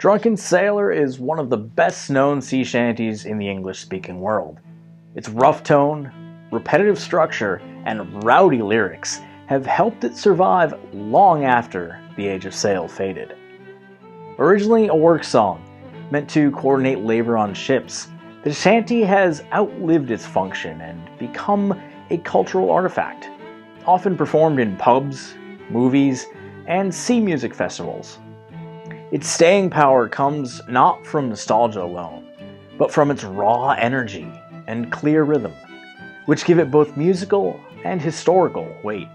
Drunken Sailor is one of the best-known sea shanties in the English-speaking world. Its rough tone, repetitive structure, and rowdy lyrics have helped it survive long after the age of sail faded. Originally a work song, meant to coordinate labor on ships, the shanty has outlived its function and become a cultural artifact, often performed in pubs, movies, and sea music festivals. Its staying power comes not from nostalgia alone, but from its raw energy and clear rhythm, which give it both musical and historical weight.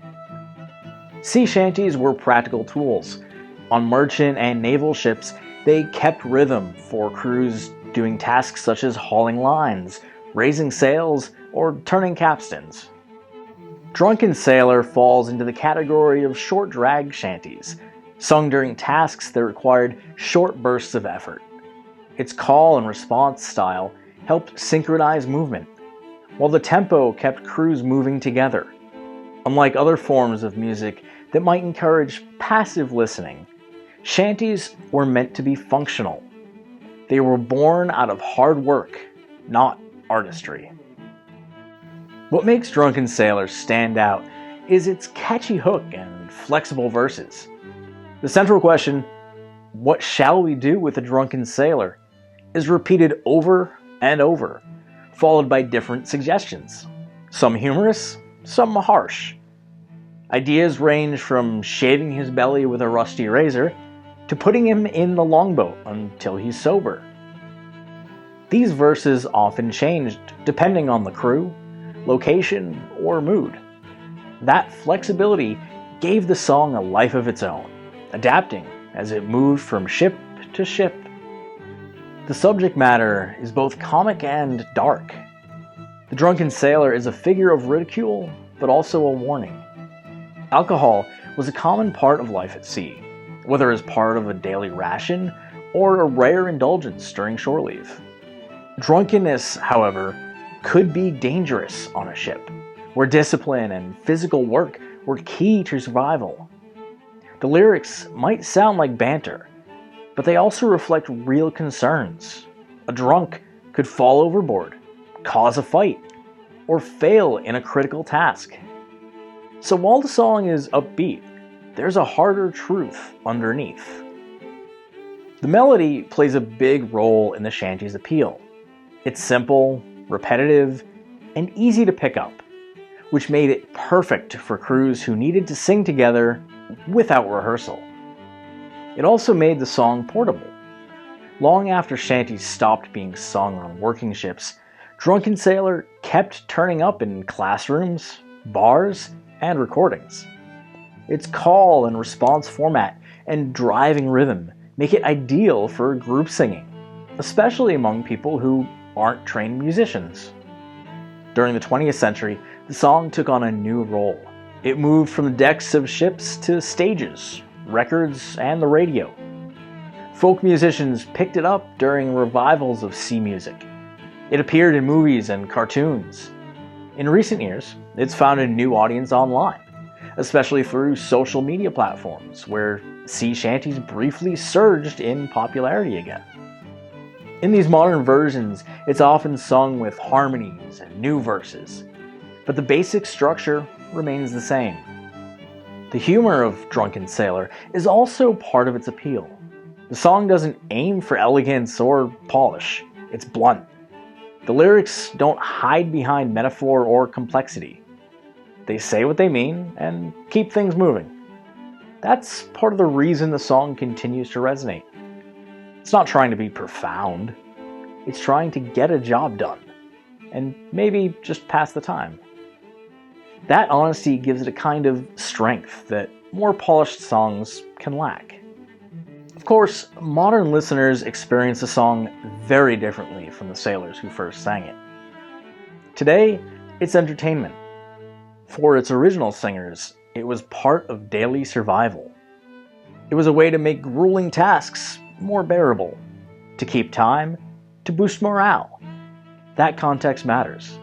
Sea shanties were practical tools. On merchant and naval ships, they kept rhythm for crews doing tasks such as hauling lines, raising sails, or turning capstans. Drunken Sailor falls into the category of short drag shanties, sung during tasks that required short bursts of effort. Its call and response style helped synchronize movement, while the tempo kept crews moving together. Unlike other forms of music that might encourage passive listening, shanties were meant to be functional. They were born out of hard work, not artistry. What makes Drunken Sailor stand out is its catchy hook and flexible verses. The central question, "What shall we do with a drunken sailor?" is repeated over and over, followed by different suggestions. Some humorous, some harsh. Ideas range from shaving his belly with a rusty razor to putting him in the longboat until he's sober. These verses often changed depending on the crew, location, or mood. That flexibility gave the song a life of its own, adapting as it moved from ship to ship. The subject matter is both comic and dark. The drunken sailor is a figure of ridicule, but also a warning. Alcohol was a common part of life at sea, whether as part of a daily ration or a rare indulgence during shore leave. Drunkenness, however, could be dangerous on a ship, where discipline and physical work were key to survival. The lyrics might sound like banter, but they also reflect real concerns. A drunk could fall overboard, cause a fight, or fail in a critical task. So while the song is upbeat, there's a harder truth underneath. The melody plays a big role in the shanty's appeal. It's simple, repetitive, and easy to pick up, which made it perfect for crews who needed to sing together without rehearsal. It also made the song portable. Long after shanties stopped being sung on working ships, Drunken Sailor kept turning up in classrooms, bars, and recordings. Its call and response format and driving rhythm make it ideal for group singing, especially among people who aren't trained musicians. During the 20th century, the song took on a new role. It moved from the decks of ships to stages, records, and the radio. Folk musicians picked it up during revivals of sea music. It appeared in movies and cartoons. In recent years, it's found a new audience online, especially through social media platforms, where sea shanties briefly surged in popularity again. In these modern versions, it's often sung with harmonies and new verses, but the basic structure remains the same. The humor of Drunken Sailor is also part of its appeal. The song doesn't aim for elegance or polish, it's blunt. The lyrics don't hide behind metaphor or complexity. They say what they mean and keep things moving. That's part of the reason the song continues to resonate. It's not trying to be profound. It's trying to get a job done, and maybe just pass the time. That honesty gives it a kind of strength that more polished songs can lack. Of course, modern listeners experience the song very differently from the sailors who first sang it. Today, it's entertainment. For its original singers, it was part of daily survival. It was a way to make grueling tasks more bearable, to keep time, to boost morale. That context matters.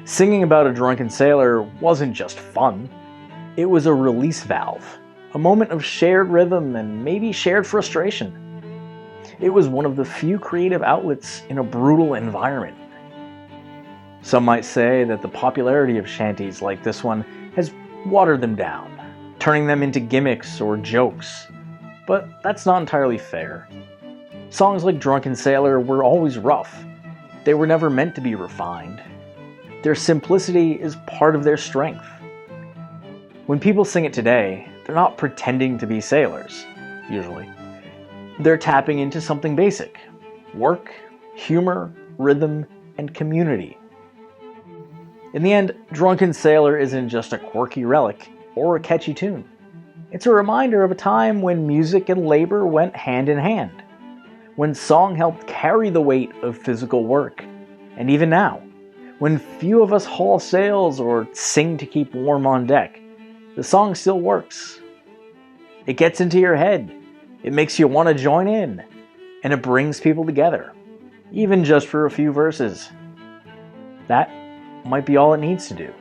Singing about a drunken sailor wasn't just fun. It was a release valve, a moment of shared rhythm and maybe shared frustration. It was one of the few creative outlets in a brutal environment. Some might say that the popularity of shanties like this one has watered them down, turning them into gimmicks or jokes. But that's not entirely fair. Songs like Drunken Sailor were always rough. They were never meant to be refined. Their simplicity is part of their strength. When people sing it today, they're not pretending to be sailors, usually. They're tapping into something basic: work, humor, rhythm, and community. In the end, Drunken Sailor isn't just a quirky relic or a catchy tune. It's a reminder of a time when music and labor went hand in hand, when song helped carry the weight of physical work, and even now, when few of us haul sails or sing to keep warm on deck, the song still works. It gets into your head, it makes you want to join in, and it brings people together, even just for a few verses. That might be all it needs to do.